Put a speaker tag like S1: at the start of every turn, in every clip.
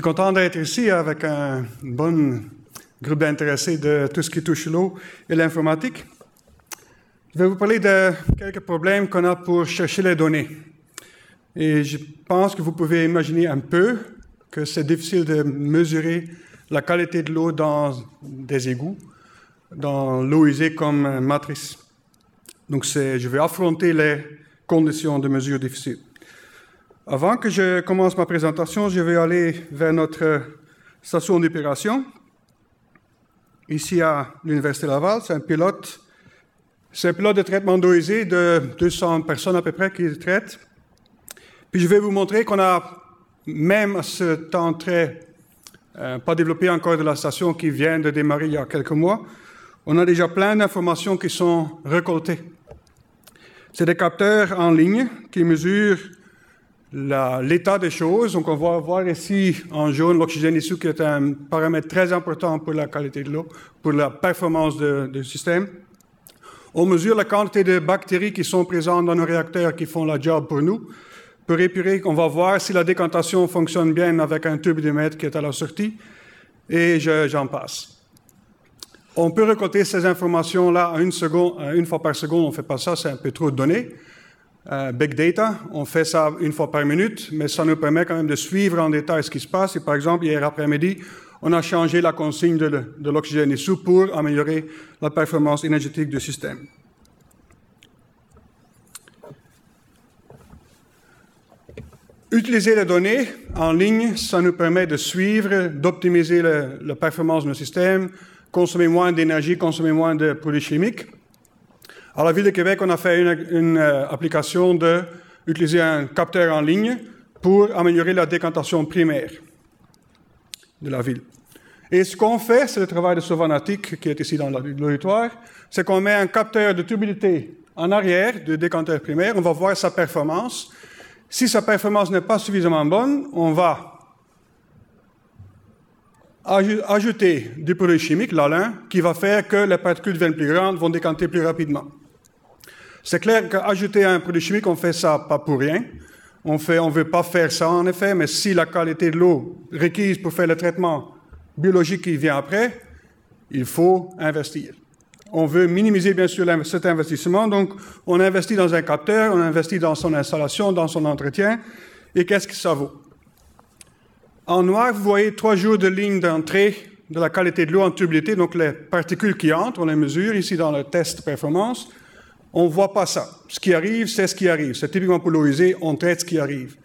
S1: content d'être ici avec un bon groupe d'intéressés de tout ce qui touche l'eau et l'informatique. Je vais vous parler de quelques problèmes qu'on a pour chercher les données. Et je pense que vous pouvez imaginer un peu que c'est difficile de mesurer la qualité de l'eau dans des égouts, dans l'eau usée comme matrice. Donc, je vais affronter les conditions de mesure difficiles. Avant que je commence ma présentation, je vais aller vers notre station d'opération. Ici à l'Université Laval, c'est un pilote de traitement d'eau usée de 200 personnes à peu près qui traitent. Puis je vais vous montrer qu'on a, même à ce temps pas développé encore de la station qui vient de démarrer il y a quelques mois, on a déjà plein d'informations qui sont récoltées. C'est des capteurs en ligne qui mesurent l'état des choses. Donc on va voir ici en jaune l'oxygène dissous qui est un paramètre très important pour la qualité de l'eau, pour la performance du système. On mesure la quantité de bactéries qui sont présentes dans nos réacteurs qui font la job pour nous. Pour épurer, on va voir si la décantation fonctionne bien avec un turbidimètre qui est à la sortie, et j'en passe. On peut récolter ces informations-là une fois par seconde, on ne fait pas ça, c'est un peu trop de données. Big data, on fait ça une fois par minute, mais ça nous permet quand même de suivre en détail ce qui se passe. Et par exemple, hier après-midi, on a changé la consigne de l'oxygène dissous pour améliorer la performance énergétique du système. Utiliser les données en ligne, ça nous permet de suivre, d'optimiser la performance de nos systèmes, consommer moins d'énergie, consommer moins de produits chimiques. À la Ville de Québec, on a fait une application d'utiliser un capteur en ligne pour améliorer la décantation primaire de la ville. Et ce qu'on fait, c'est le travail de Sovanatic, qui est ici dans l'auditoire, c'est qu'on met un capteur de turbidité en arrière du décanteur primaire, on va voir sa performance. Si sa performance n'est pas suffisamment bonne, on va ajouter du produit chimique, l'alun, qui va faire que les particules deviennent plus grandes, vont décanter plus rapidement. C'est clair qu'ajouter un produit chimique, on fait ça pas pour rien. On ne veut pas faire ça, en effet, mais si la qualité de l'eau requise pour faire le traitement biologique qui vient après, il faut investir. On veut minimiser, bien sûr, cet investissement, donc on investit dans un capteur, on investit dans son installation, dans son entretien, et qu'est-ce que ça vaut? En noir, vous voyez 3 jours de ligne d'entrée de la qualité de l'eau en turbidité, donc les particules qui entrent, on les mesure ici dans le test performance. On ne voit pas ça. Ce qui arrive, c'est ce qui arrive. C'est typiquement pour l'eau usée, on traite ce qui arrive.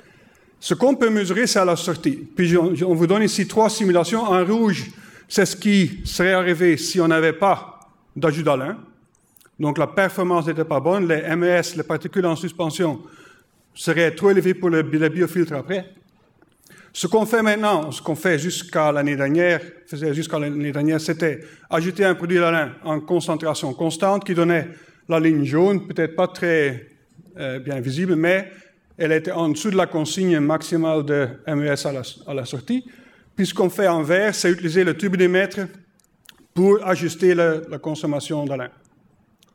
S1: Ce qu'on peut mesurer, c'est à la sortie. Puis on vous donne ici 3 simulations. En rouge, c'est ce qui serait arrivé si on n'avait pas d'ajout d'alun. Donc la performance n'était pas bonne. Les MES, les particules en suspension, seraient trop élevées pour le biofiltre après. Ce qu'on fait maintenant, ce qu'on fait jusqu'à l'année dernière, c'était ajouter un produit d'alun en concentration constante qui donnait la ligne jaune, peut-être pas très bien visible, mais elle était en dessous de la consigne maximale de MES à la sortie. Puis ce qu'on fait en vert, c'est utiliser le turbidimètre pour ajuster la consommation d'alun.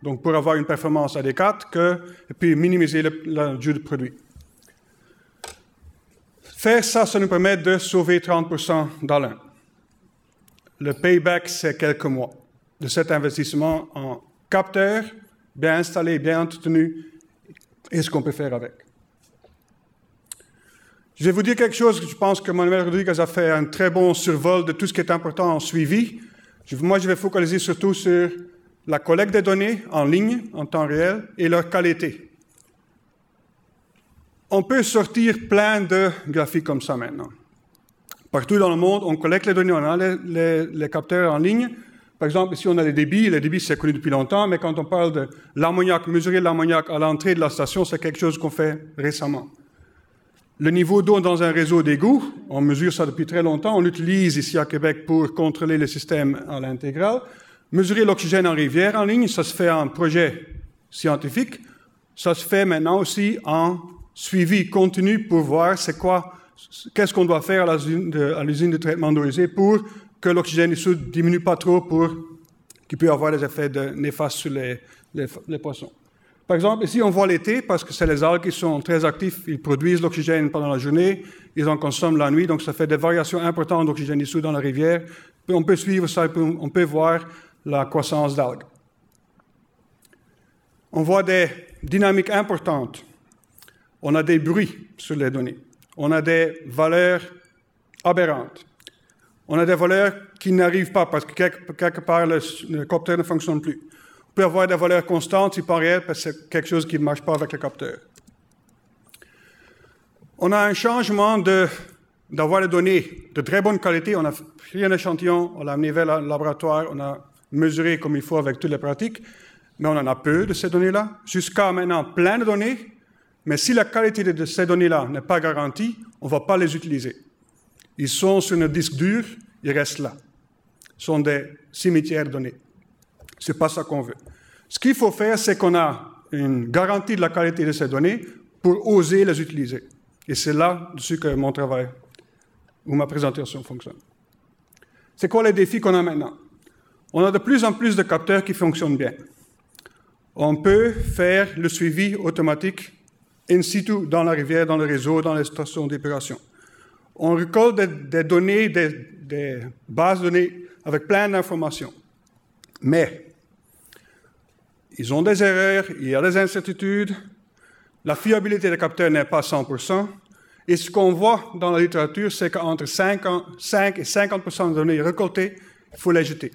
S1: Donc pour avoir une performance adéquate et puis minimiser l'ajout de produit. Faire ça, ça nous permet de sauver 30% d'alun. Le payback, c'est quelques mois de cet investissement en capteur, bien installé, bien entretenu, et ce qu'on peut faire avec. Je vais vous dire quelque chose, je pense que Manuel Rodriguez a fait un très bon survol de tout ce qui est important en suivi. Moi, je vais focaliser surtout sur la collecte des données en ligne, en temps réel, et leur qualité. On peut sortir plein de graphiques comme ça maintenant. Partout dans le monde, on collecte les données, on a les capteurs en ligne. Par exemple, ici, on a les débits c'est connu depuis longtemps, mais quand on parle de l'ammoniac, mesurer l'ammoniac à l'entrée de la station, c'est quelque chose qu'on fait récemment. Le niveau d'eau dans un réseau d'égouts, on mesure ça depuis très longtemps, on l'utilise ici à Québec pour contrôler le système à l'intégrale. Mesurer l'oxygène en rivière en ligne, ça se fait en projet scientifique. Ça se fait maintenant aussi en suivi continu pour voir qu'est-ce qu'on doit faire à l'usine de traitement d'eau usée pour que l'oxygène dissous ne diminue pas trop pour qu'il puisse avoir des effets néfastes sur les poissons. Par exemple, ici, on voit l'été, parce que c'est les algues qui sont très actifs, ils produisent l'oxygène pendant la journée, ils en consomment la nuit, donc ça fait des variations importantes d'oxygène dissous dans la rivière. On peut suivre ça, on peut voir la croissance d'algues. On voit des dynamiques importantes. On a des bruits sur les données. On a des valeurs aberrantes. On a des valeurs qui n'arrivent pas parce que quelque part le capteur ne fonctionne plus. On peut avoir des valeurs constantes, c'est pas réel, parce que c'est quelque chose qui ne marche pas avec le capteur. On a un changement d'avoir les données de très bonne qualité. On a pris un échantillon, on l'a amené vers le laboratoire, on a mesuré comme il faut avec toutes les pratiques, mais on en a peu de ces données-là. Jusqu'à maintenant, plein de données, mais si la qualité de ces données-là n'est pas garantie, on ne va pas les utiliser. Ils sont sur un disque dur, ils restent là. Ce sont des cimetières de données. Ce n'est pas ça qu'on veut. Ce qu'il faut faire, c'est qu'on a une garantie de la qualité de ces données pour oser les utiliser. Et c'est là-dessus que mon travail ou ma présentation fonctionne. C'est quoi les défis qu'on a maintenant? On a de plus en plus de capteurs qui fonctionnent bien. On peut faire le suivi automatique in situ dans la rivière, dans le réseau, dans les stations d'épuration. On récolte des données, des bases de données avec plein d'informations. Mais ils ont des erreurs, il y a des incertitudes, la fiabilité des capteurs n'est pas 100%, et ce qu'on voit dans la littérature, c'est qu'entre 5 et 50% de données récoltées, il faut les jeter,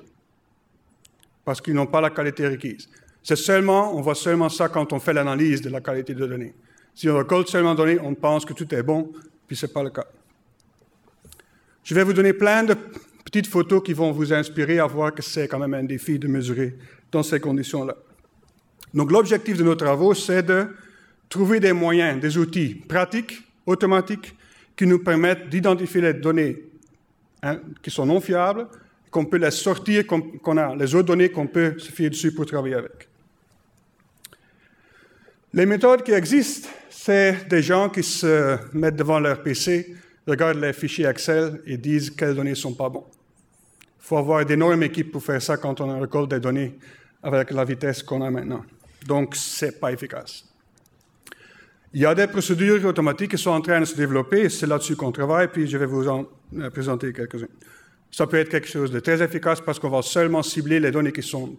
S1: parce qu'ils n'ont pas la qualité requise. On voit seulement ça quand on fait l'analyse de la qualité de données. Si on récolte seulement des données, on pense que tout est bon, puis ce n'est pas le cas. Je vais vous donner plein de petites photos qui vont vous inspirer à voir que c'est quand même un défi de mesurer dans ces conditions-là. Donc l'objectif de nos travaux, c'est de trouver des moyens, des outils pratiques, automatiques, qui nous permettent d'identifier les données qui sont non fiables, qu'on peut les sortir, qu'on a les autres données qu'on peut se fier dessus pour travailler avec. Les méthodes qui existent, c'est des gens qui se mettent devant leur PC, regardent les fichiers Excel et disent quelles données ne sont pas bonnes. Il faut avoir d'énormes équipes pour faire ça quand on récolte des données avec la vitesse qu'on a maintenant. Donc, ce n'est pas efficace. Il y a des procédures automatiques qui sont en train de se développer, et c'est là-dessus qu'on travaille, puis je vais vous en présenter quelques-unes. Ça peut être quelque chose de très efficace parce qu'on va seulement cibler les données qui sont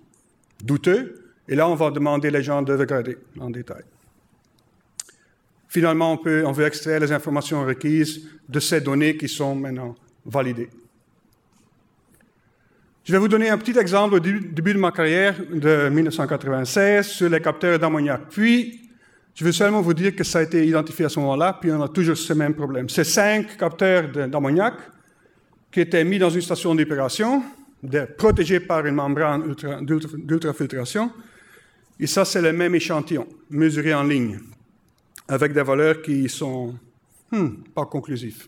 S1: douteuses, et là, on va demander les gens de regarder en détail. Finalement, on veut extraire les informations requises de ces données qui sont maintenant validées. Je vais vous donner un petit exemple au début de ma carrière de 1996 sur les capteurs d'ammoniac. Puis, je veux seulement vous dire que ça a été identifié à ce moment-là, puis on a toujours ce même problème. Ces 5 capteurs d'ammoniac qui étaient mis dans une station d'épuration, protégés par une membrane d'ultrafiltration, et ça, c'est le même échantillon, mesuré en ligne, avec des valeurs qui sont pas conclusives.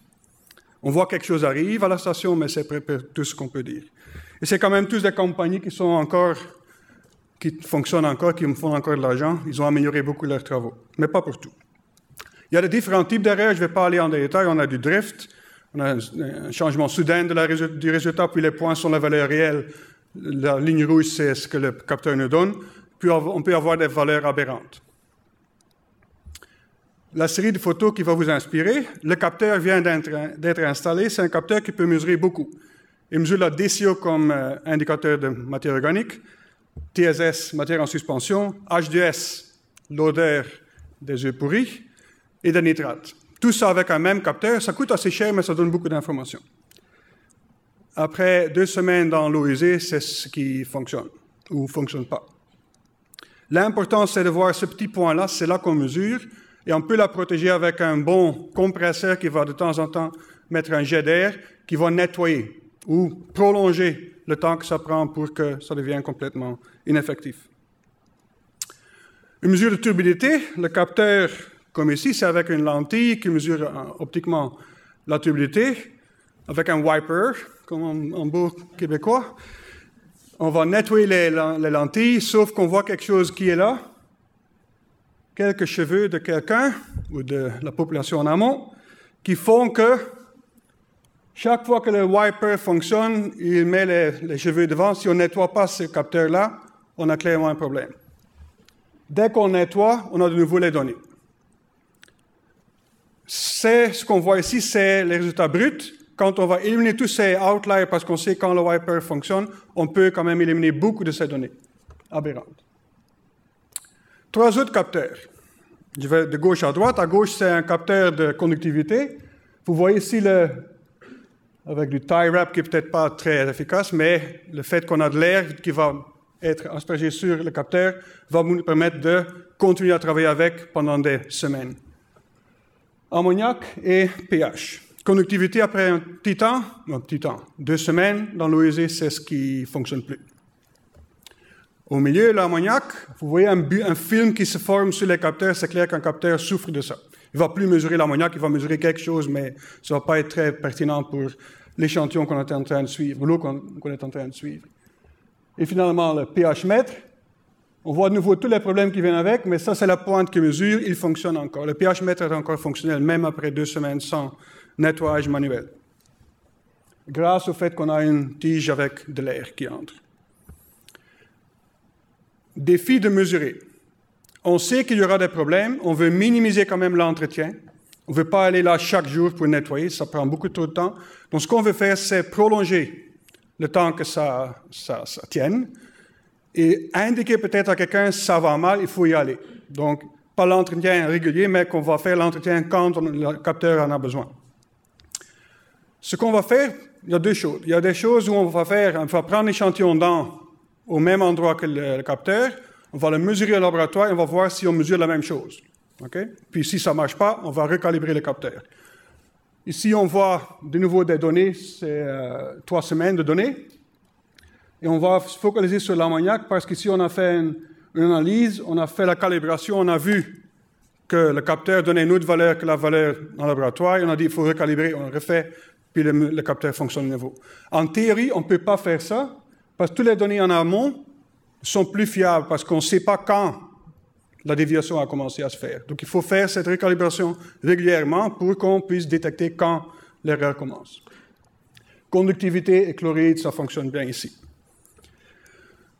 S1: On voit quelque chose arrive à la station, mais c'est tout ce qu'on peut dire. Et c'est quand même tous des compagnies qui fonctionnent encore, qui me font encore de l'argent. Ils ont amélioré beaucoup leurs travaux, mais pas pour tout. Il y a de différents types d'erreurs, je ne vais pas aller en détail. On a du drift, on a un changement soudain du résultat, puis les points sont la valeur réelle. La ligne rouge, c'est ce que le capteur nous donne. Puis on peut avoir des valeurs aberrantes. La série de photos qui va vous inspirer, le capteur vient d'être installé. C'est un capteur qui peut mesurer beaucoup. Il mesure la DCO comme indicateur de matière organique, TSS, matière en suspension, H2S, l'odeur des œufs pourris, et des nitrates. Tout ça avec un même capteur. Ça coûte assez cher, mais ça donne beaucoup d'informations. Après 2 semaines dans l'eau usée, c'est ce qui fonctionne ou ne fonctionne pas. L'important, c'est de voir ce petit point-là, c'est là qu'on mesure, et on peut la protéger avec un bon compresseur qui va de temps en temps mettre un jet d'air qui va nettoyer ou prolonger le temps que ça prend pour que ça devienne complètement ineffectif. Une mesure de turbidité, le capteur, comme ici, c'est avec une lentille qui mesure optiquement la turbidité, avec un wiper, comme en beau québécois. On va nettoyer les lentilles, sauf qu'on voit quelque chose qui est là, quelques cheveux de quelqu'un ou de la population en amont, qui font que chaque fois que le wiper fonctionne, il met les cheveux devant. Si on ne nettoie pas ce capteur-là, on a clairement un problème. Dès qu'on nettoie, on a de nouveau les données. Ce qu'on voit ici, c'est les résultats bruts. Quand on va éliminer tous ces outliers, parce qu'on sait quand le wiper fonctionne, on peut quand même éliminer beaucoup de ces données aberrantes. 3 autres capteurs. Je vais de gauche à droite. À gauche, c'est un capteur de conductivité. Vous voyez ici, avec du tie wrap qui n'est peut-être pas très efficace, mais le fait qu'on a de l'air qui va être aspergé sur le capteur va nous permettre de continuer à travailler avec pendant des semaines. Ammoniac et pH. Conductivité après un petit temps, 2 semaines, dans l'eau usée, c'est ce qui ne fonctionne plus. Au milieu, l'ammoniac, vous voyez un film qui se forme sur les capteurs, c'est clair qu'un capteur souffre de ça. Il ne va plus mesurer l'ammoniac, il va mesurer quelque chose, mais ça ne va pas être très pertinent pour l'échantillon qu'on est en train de suivre, l'eau qu'on est en train de suivre. Et finalement, le pH mètre. On voit de nouveau tous les problèmes qui viennent avec, mais ça, c'est la pointe qui mesure, il fonctionne encore. Le pH mètre est encore fonctionnel, même après 2 semaines sans nettoyage manuel, grâce au fait qu'on a une tige avec de l'air qui entre. Défi de mesurer. On sait qu'il y aura des problèmes, on veut minimiser quand même l'entretien, on ne veut pas aller là chaque jour pour nettoyer, ça prend beaucoup trop de temps. Donc ce qu'on veut faire, c'est prolonger le temps que ça tienne, et indiquer peut-être à quelqu'un, ça va mal, il faut y aller. Donc, pas l'entretien régulier, mais qu'on va faire l'entretien quand le capteur en a besoin. Ce qu'on va faire, il y a 2 choses. Il y a des choses où on va prendre l'échantillon au même endroit que le capteur, on va le mesurer au laboratoire et on va voir si on mesure la même chose. Okay? Puis si ça ne marche pas, on va recalibrer le capteur. Ici, on voit de nouveau des données, c'est 3 semaines de données. Et on va se focaliser sur l'ammoniac parce qu'ici, on a fait une analyse, on a fait la calibration, on a vu que le capteur donnait une autre valeur que la valeur dans le laboratoire, et on a dit qu'il faut recalibrer, on le refait, puis le capteur fonctionne de nouveau. En théorie, on ne peut pas faire ça, parce que toutes les données en amont sont plus fiables, parce qu'on ne sait pas quand la déviation a commencé à se faire. Donc il faut faire cette recalibration régulièrement pour qu'on puisse détecter quand l'erreur commence. Conductivité et chloride, ça fonctionne bien ici.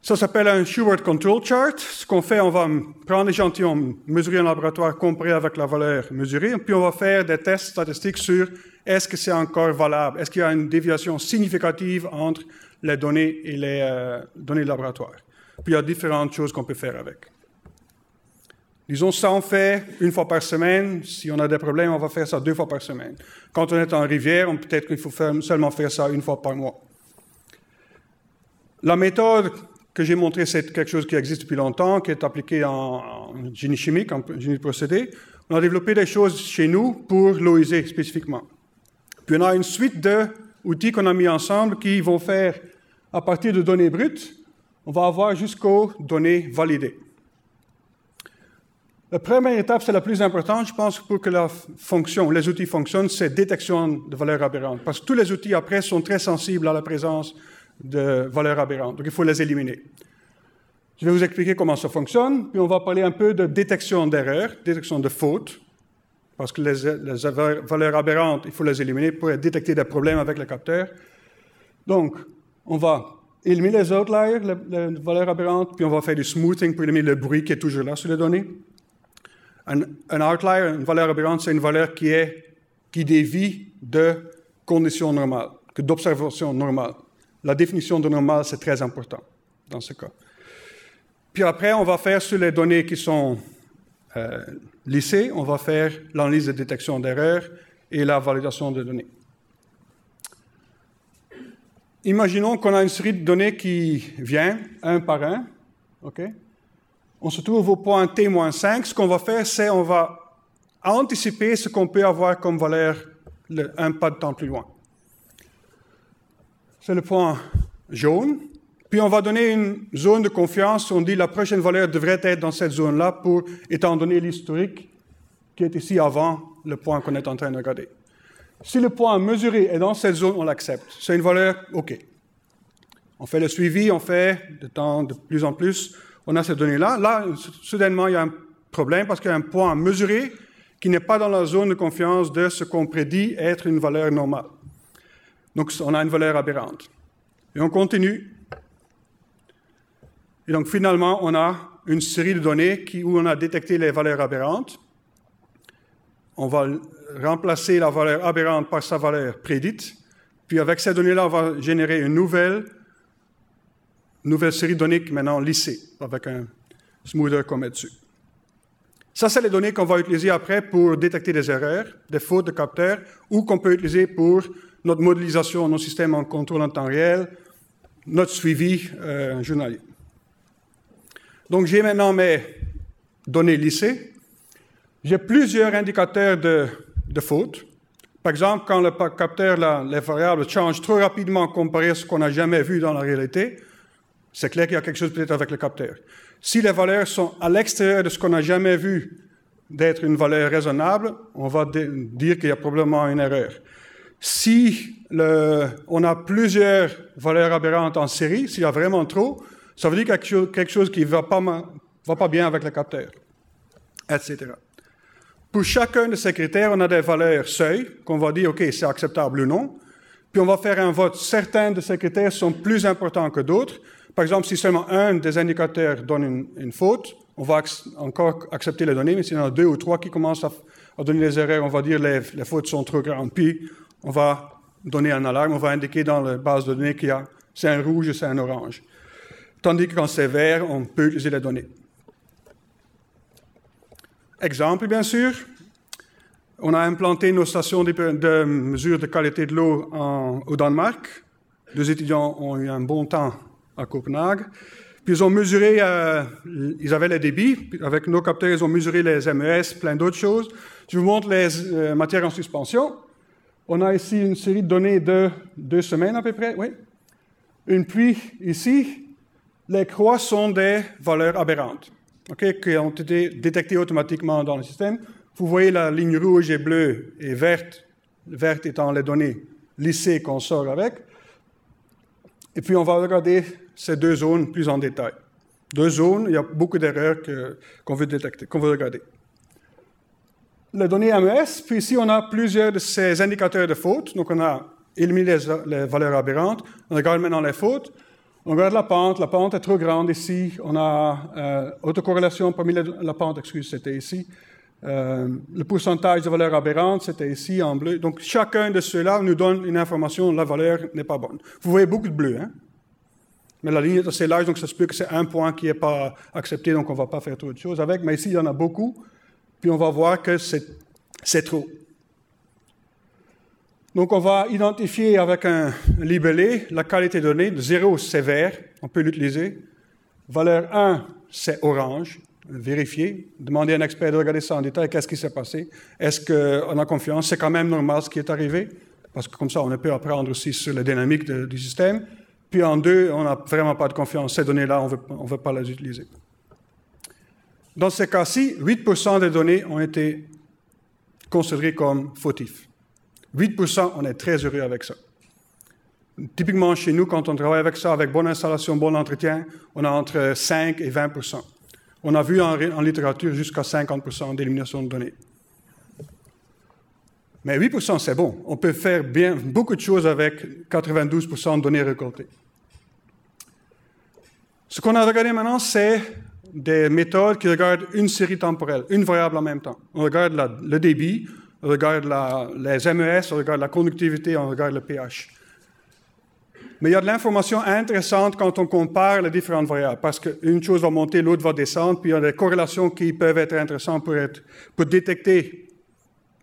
S1: Ça s'appelle un Shewhart Control Chart. Ce qu'on fait, on va prendre l'échantillon, mesurer en laboratoire, comparer avec la valeur mesurée, puis on va faire des tests statistiques sur est-ce que c'est encore valable, est-ce qu'il y a une déviation significative entre les données et les données de laboratoire. Puis il y a différentes choses qu'on peut faire avec. Disons, ça on fait 1 fois par semaine. Si on a des problèmes, on va faire ça 2 fois par semaine. Quand on est en rivière, peut-être qu'il faut seulement faire ça 1 fois par mois. La méthode que j'ai montrée, c'est quelque chose qui existe depuis longtemps, qui est appliqué en génie chimique, en génie de procédé. On a développé des choses chez nous pour l'eau usée spécifiquement. Puis on a une suite d'outils qu'on a mis ensemble qui vont faire, à partir de données brutes, on va avoir jusqu'aux données validées. La première étape, c'est la plus importante, je pense, pour que les outils fonctionnent, c'est détection de valeurs aberrantes. Parce que tous les outils après sont très sensibles à la présence de valeurs aberrantes. Donc il faut les éliminer. Je vais vous expliquer comment ça fonctionne, puis on va parler un peu de détection d'erreurs, détection de fautes, parce que les valeurs aberrantes, il faut les éliminer pour détecter des problèmes avec le capteur. Donc, on va éliminer les outliers, les valeurs aberrantes, puis on va faire du smoothing pour éliminer le bruit qui est toujours là sur les données. Un outlier, une valeur aberrante, c'est une valeur qui dévie de conditions normales, d'observations normales. La définition de normal, c'est très important dans ce cas. Puis après, on va faire sur les données qui sont lissées, on va faire l'analyse de détection d'erreurs et la validation de données. Imaginons qu'on a une série de données qui vient, un par un. Okay? On se trouve au point T-5. Ce qu'on va faire, c'est on va anticiper ce qu'on peut avoir comme valeur un pas de temps plus loin. C'est le point jaune. Puis on va donner une zone de confiance. On dit la prochaine valeur devrait être dans cette zone-là, étant donné l'historique qui est ici avant le point qu'on est en train de regarder. Si le point mesuré est dans cette zone, on l'accepte. C'est une valeur OK. On fait le suivi, on fait de temps de plus en plus. On a ces données-là. Là, soudainement, il y a un problème parce qu'il y a un point mesuré qui n'est pas dans la zone de confiance de ce qu'on prédit être une valeur normale. Donc, on a une valeur aberrante. Et on continue. Et donc, finalement, on a une série de données où on a détecté les valeurs aberrantes. On va remplacer la valeur aberrante par sa valeur prédite. Puis avec ces données-là, on va générer une nouvelle série de données maintenant lissée, avec un smoother qu'on met dessus. Ça, c'est les données qu'on va utiliser après pour détecter des erreurs, des fautes de capteurs, ou qu'on peut utiliser pour notre modélisation, nos systèmes en contrôle en temps réel, notre suivi journalier. Donc, j'ai maintenant mes données lissées. J'ai plusieurs indicateurs de fautes. Par exemple, quand le capteur, les variables changent trop rapidement comparé à ce qu'on n'a jamais vu dans la réalité, c'est clair qu'il y a quelque chose peut-être avec le capteur. Si les valeurs sont à l'extérieur de ce qu'on n'a jamais vu d'être une valeur raisonnable, on va dire qu'il y a probablement une erreur. Si on a plusieurs valeurs aberrantes en série, s'il y a vraiment trop, ça veut dire quelque chose qui ne va pas bien avec le capteur, etc. Pour chacun de ces critères, on a des valeurs seuil qu'on va dire, OK, c'est acceptable ou non. Puis on va faire un vote. Certains de ces critères sont plus importants que d'autres. Par exemple, si seulement un des indicateurs donne une faute, on va encore accepter les données, mais s'il y en a 2 ou 3 qui commencent à donner des erreurs, on va dire les fautes sont trop grandes. Puis on va donner un alarme, on va indiquer dans la base de données qu'il y a c'est un rouge et c'est un orange. Tandis que quand c'est vert, on peut utiliser les données. Exemple, bien sûr, on a implanté nos stations de mesure de qualité de l'eau au Danemark. 2 étudiants ont eu un bon temps à Copenhague. Puis ils ont mesuré, ils avaient les débits, puis avec nos capteurs, ils ont mesuré les MES, plein d'autres choses. Je vous montre les matières en suspension. On a ici une série de données de 2 semaines à peu près, oui. Une pluie ici, les croix sont des valeurs aberrantes, okay, qui ont été détectées automatiquement dans le système. Vous voyez la ligne rouge et bleue et verte étant les données lissées qu'on sort avec. Et puis on va regarder ces 2 zones plus en détail. 2 zones, il y a beaucoup d'erreurs qu'on veut détecter, qu'on veut regarder. Les données MES, puis ici on a plusieurs de ces indicateurs de faute. Donc on a éliminé les valeurs aberrantes, on regarde maintenant les fautes. On regarde la pente est trop grande ici. On a autocorrélation parmi la pente, c'était ici. Le pourcentage de valeurs aberrantes, c'était ici en bleu. Donc, chacun de ceux-là nous donne une information, la valeur n'est pas bonne. Vous voyez beaucoup de bleu, hein? Mais la ligne est assez large, donc ça se peut que c'est un point qui n'est pas accepté, donc on ne va pas faire trop de choses avec. Mais ici, il y en a beaucoup, puis on va voir que c'est trop. Donc, on va identifier avec un libellé la qualité de données. De 0, c'est vert, on peut l'utiliser. Valeur 1, c'est orange. Vérifier, demander à un expert de regarder ça en détail, qu'est-ce qui s'est passé, est-ce qu'on a confiance, c'est quand même normal ce qui est arrivé, parce que comme ça, on peut apprendre aussi sur la dynamique du système. Puis en 2, on n'a vraiment pas de confiance, ces données-là, on ne veut pas les utiliser. Dans ces cas-ci, 8% des données ont été considérées comme fautives. 8%, on est très heureux avec ça. Typiquement, chez nous, quand on travaille avec ça, avec bonne installation, bon entretien, on a entre 5 et 20%. On a vu en littérature jusqu'à 50% d'élimination de données. Mais 8%, c'est bon. On peut faire beaucoup de choses avec 92% de données récoltées. Ce qu'on a regardé maintenant, c'est des méthodes qui regardent une série temporelle, une variable en même temps. On regarde le débit, on regarde les MES, on regarde la conductivité, on regarde le pH. Mais il y a de l'information intéressante quand on compare les différentes variables, parce qu'une chose va monter, l'autre va descendre, puis il y a des corrélations qui peuvent être intéressantes pour détecter,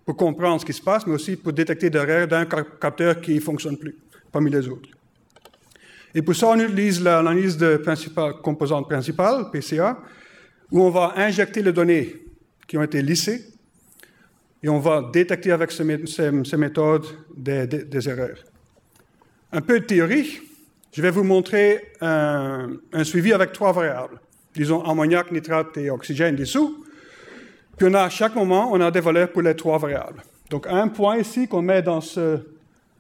S1: pour comprendre ce qui se passe, mais aussi pour détecter des erreurs d'un capteur qui ne fonctionne plus, parmi les autres. Et pour ça, on utilise l'analyse de composante principale, PCA, où on va injecter les données qui ont été lissées, et on va détecter avec ces méthodes des erreurs. Un peu de théorie, je vais vous montrer un suivi avec 3 variables. Disons ammoniac, nitrate et oxygène dissous. Puis à chaque moment, on a des valeurs pour les 3 variables. Donc un point ici qu'on met dans ce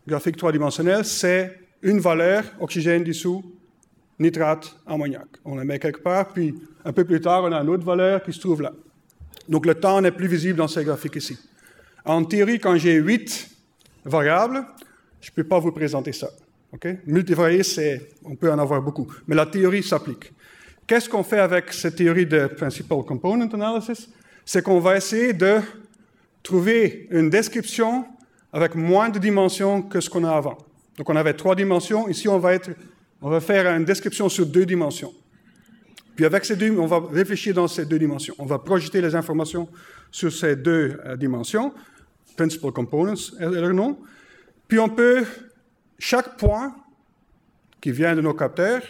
S1: graphique 3-dimensionnel, c'est une valeur, oxygène dissous, nitrate, ammoniac. On la met quelque part, puis un peu plus tard, on a une autre valeur qui se trouve là. Donc le temps n'est plus visible dans ces graphiques ici. En théorie, quand j'ai 8 variables, je ne peux pas vous présenter ça. Okay? Multivarié, on peut en avoir beaucoup. Mais la théorie s'applique. qu'est-ce qu'on fait avec cette théorie de Principal Component Analysis? C'est qu'on va essayer de trouver une description avec moins de dimensions que ce qu'on a avant. Donc on avait 3 dimensions, ici on va faire une description sur 2 dimensions. Puis avec ces 2, on va réfléchir dans ces 2 dimensions. On va projeter les informations sur ces 2 dimensions, Principal Components est leur nom. Puis on peut, chaque point qui vient de nos capteurs,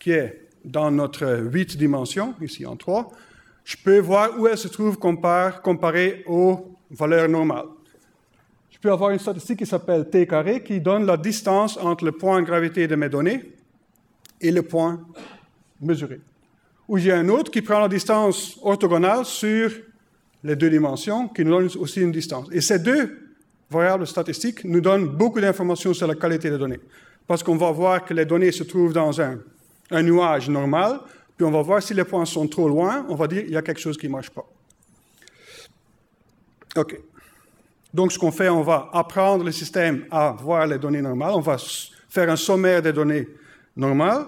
S1: qui est dans notre 8 dimensions, ici en 3, je peux voir où elle se trouve comparée aux valeurs normales. Je peux avoir une statistique qui s'appelle T carré, qui donne la distance entre le point de gravité de mes données et le point mesuré. Ou j'ai un autre qui prend la distance orthogonale sur les 2 dimensions, qui nous donne aussi une distance. Et ces 2 variables statistiques nous donnent beaucoup d'informations sur la qualité des données. Parce qu'on va voir que les données se trouvent dans un nuage normal, puis on va voir si les points sont trop loin, on va dire qu'il y a quelque chose qui ne marche pas. OK. Donc, ce qu'on fait, on va apprendre le système à voir les données normales. On va faire un sommaire des données normales.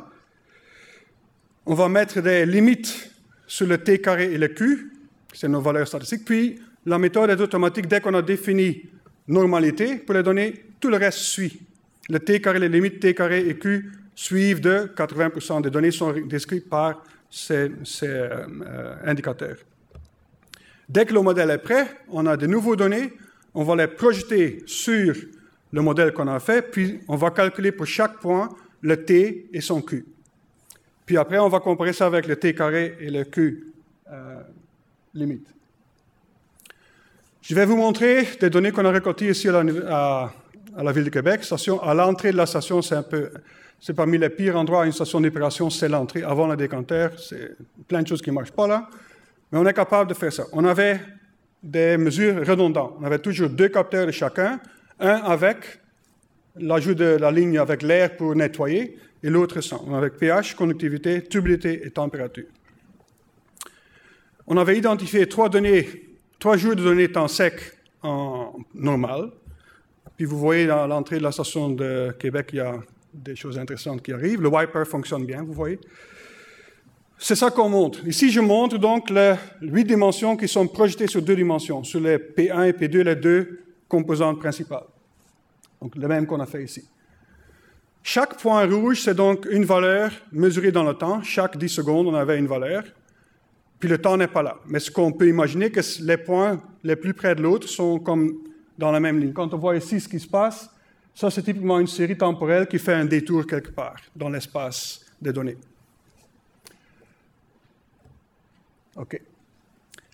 S1: On va mettre des limites sur le T carré et le Q, c'est nos valeurs statistiques. Puis, la méthode est automatique. Dès qu'on a défini normalité pour les données, tout le reste suit. Le T carré, les limites T carré et Q suivent de 80% des données sont décrites par ces indicateurs. Dès que le modèle est prêt, on a de nouvelles données. On va les projeter sur le modèle qu'on a fait, puis on va calculer pour chaque point le T et son Q. Puis après, on va comparer ça avec le T carré et le Q limite. Je vais vous montrer des données qu'on a récoltées ici à la Ville de Québec. À l'entrée de la station, c'est parmi les pires endroits à une station d'opération, c'est l'entrée. Avant le décanteur, c'est plein de choses qui ne marchent pas là. Mais on est capable de faire ça. On avait des mesures redondantes. On avait toujours 2 capteurs de chacun, un avec l'ajout de la ligne avec l'air pour nettoyer et l'autre sans. On avait pH, conductivité, turbidité et température. On avait identifié 3 jours de données temps sec en normal. Puis vous voyez à l'entrée de la station de Québec, il y a des choses intéressantes qui arrivent. Le wiper fonctionne bien, vous voyez. C'est ça qu'on montre. Ici, je montre donc les 8 dimensions qui sont projetées sur 2 dimensions, sur les P1 et P2, les 2 composantes principales. Donc, le même qu'on a fait ici. Chaque point rouge, c'est donc une valeur mesurée dans le temps. Chaque 10 secondes, on avait une valeur. Puis le temps n'est pas là. Mais ce qu'on peut imaginer, que les points les plus près de l'autre sont comme dans la même ligne. Quand on voit ici ce qui se passe, ça, c'est typiquement une série temporelle qui fait un détour quelque part dans l'espace des données. OK.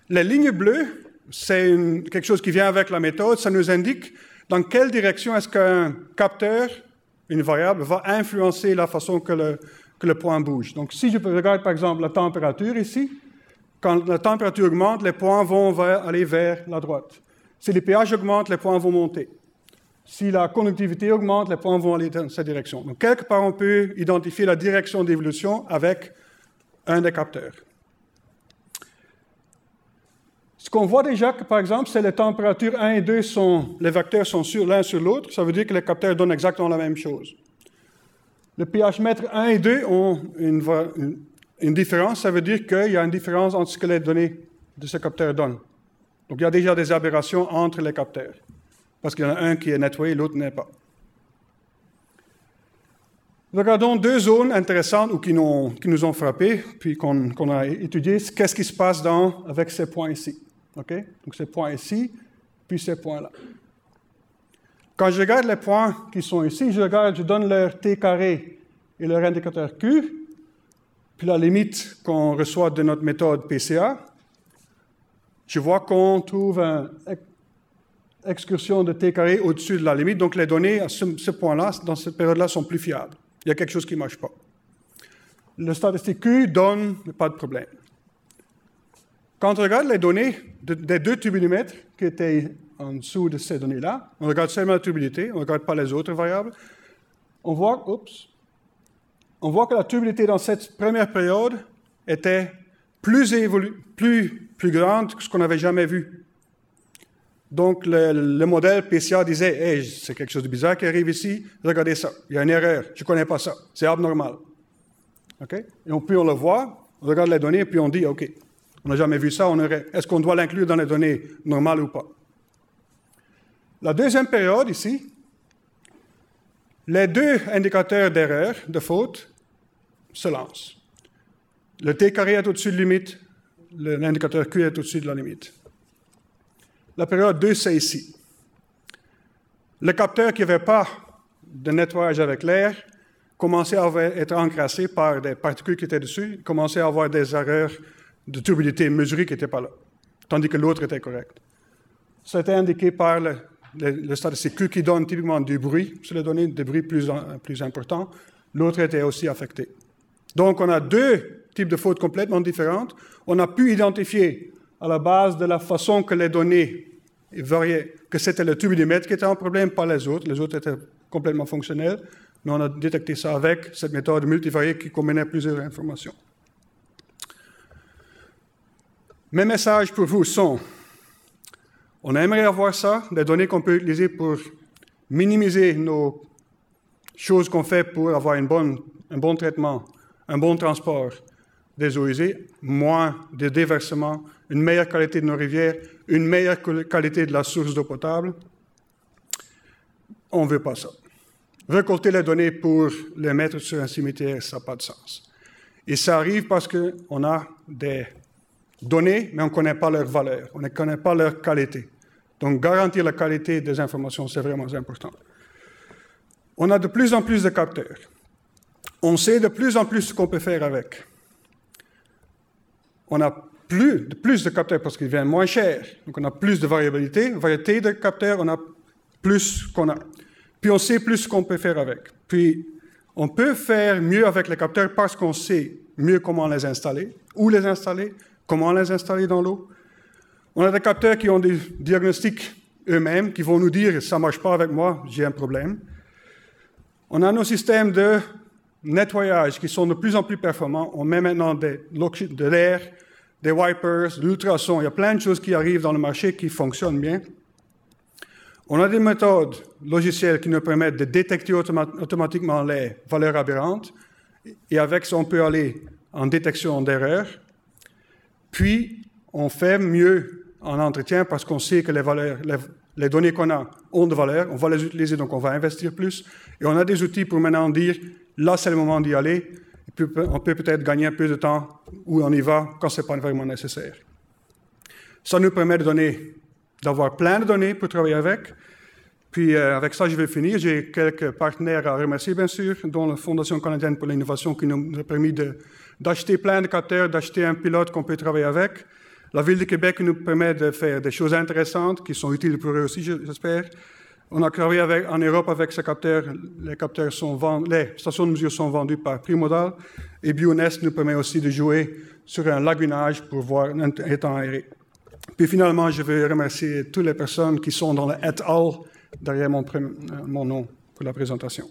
S1: Les lignes bleues, c'est quelque chose qui vient avec la méthode. Ça nous indique dans quelle direction est-ce qu'un capteur, une variable, va influencer la façon que le point bouge. Donc, si je regarde, par exemple, la température ici, quand la température augmente, les points vont aller vers la droite. Si les pH augmentent, les points vont monter. Si la conductivité augmente, les points vont aller dans cette direction. Donc, quelque part, on peut identifier la direction d'évolution avec un des capteurs. Ce qu'on voit déjà, par exemple, c'est les températures 1 et 2, les vecteurs sont l'un sur l'autre. Ça veut dire que les capteurs donnent exactement la même chose. Le pH mètre 1 et 2 ont une différence. Ça veut dire qu'il y a une différence entre ce que les données de ce capteur donnent. Donc, il y a déjà des aberrations entre les capteurs. Parce qu'il y en a un qui est nettoyé, l'autre n'est pas. Regardons 2 zones intéressantes ou qui nous ont frappés, puis qu'on a étudiées. Qu'est-ce qui se passe avec ces points ici? Okay? Donc, ces points ici, puis ces points-là. Quand je regarde les points qui sont ici, je donne leur T carré et leur indicateur Q, puis la limite qu'on reçoit de notre méthode PCA. Je vois qu'on trouve une excursion de T carré au-dessus de la limite, donc les données à ce point-là, dans cette période-là, sont plus fiables. Il y a quelque chose qui ne marche pas. Le statistique Q donne pas de problème. Quand on regarde les données des 2 turbidimètres qui étaient en dessous de ces données-là, on regarde seulement la turbidité, on ne regarde pas les autres variables, on voit que la turbidité dans cette première période était plus grande que ce qu'on n'avait jamais vu. Donc, le modèle PCA disait « Hey, c'est quelque chose de bizarre qui arrive ici, regardez ça, il y a une erreur, je ne connais pas ça, c'est abnormal. » Okay? Et puis on le voit, on regarde les données, puis on dit, OK, on n'a jamais vu ça, est-ce qu'on doit l'inclure dans les données normales ou pas? La deuxième période, ici, les deux indicateurs d'erreur, de faute, se lancent. Le T carré est au-dessus de la limite, l'indicateur Q est au-dessus de la limite. La période 2, c'est ici. Le capteur qui n'avait pas de nettoyage avec l'air commençait à être encrassé par des particules qui étaient dessus, commençait à avoir des erreurs de turbidité mesurées qui n'étaient pas là, tandis que l'autre était correct. Ça a été indiqué par le statistique Q qui donne typiquement du bruit sur les données, des bruits plus importants. L'autre était aussi affecté. Donc, on a deux types de fautes complètement différentes. On a pu identifier à la base de la façon que les données variaient, que c'était le turbidimètre qui était un problème, pas les autres. Les autres étaient complètement fonctionnels, mais on a détecté ça avec cette méthode multivariée qui combinait plusieurs informations. Mes messages pour vous sont, on aimerait avoir ça, des données qu'on peut utiliser pour minimiser nos choses qu'on fait pour avoir un bon traitement, un bon transport des eaux usées, moins de déversement, une meilleure qualité de nos rivières, une meilleure qualité de la source d'eau potable. On ne veut pas ça. Récolter les données pour les mettre sur un cimetière, ça n'a pas de sens. Et ça arrive parce qu'on a des données, mais on ne connaît pas leur valeur, on ne connaît pas leur qualité. Donc, garantir la qualité des informations, c'est vraiment important. On a de plus en plus de capteurs. On sait de plus en plus ce qu'on peut faire avec. On a plus de capteurs parce qu'ils viennent moins chers. Donc, on a plus de variabilité de capteurs, on a plus qu'on a. Puis, on sait plus ce qu'on peut faire avec. Puis, on peut faire mieux avec les capteurs parce qu'on sait mieux comment les installer, où les installer, comment les installer dans l'eau. On a des capteurs qui ont des diagnostics eux-mêmes, qui vont nous dire « ça ne marche pas avec moi, j'ai un problème ». On a nos systèmes de nettoyage qui sont de plus en plus performants. On met maintenant de l'air, des wipers, de l'ultrason. Il y a plein de choses qui arrivent dans le marché qui fonctionnent bien. On a des méthodes logicielles qui nous permettent de détecter automatiquement les valeurs aberrantes. Et avec ça, on peut aller en détection d'erreurs. Puis, on fait mieux en entretien parce qu'on sait que les données qu'on a ont de valeur. On va les utiliser, donc on va investir plus. Et on a des outils pour maintenant dire, là, c'est le moment d'y aller. Et puis, on peut peut-être gagner un peu de temps où on y va quand ce n'est pas vraiment nécessaire. Ça nous permet d'avoir plein de données pour travailler avec. Puis, avec ça, je vais finir. J'ai quelques partenaires à remercier, bien sûr, dont la Fondation canadienne pour l'innovation qui nous a permis d'acheter plein de capteurs, d'acheter un pilote qu'on peut travailler avec. La Ville de Québec qui nous permet de faire des choses intéressantes qui sont utiles pour eux aussi, j'espère. On a travaillé en Europe avec ces capteurs. Les stations de mesure sont vendues par Primodal. Et Bionest nous permet aussi de jouer sur un lagunage pour voir un étang aéré. Puis finalement, je veux remercier toutes les personnes qui sont dans le et al. Derrière mon nom pour la présentation.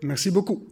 S1: Merci beaucoup.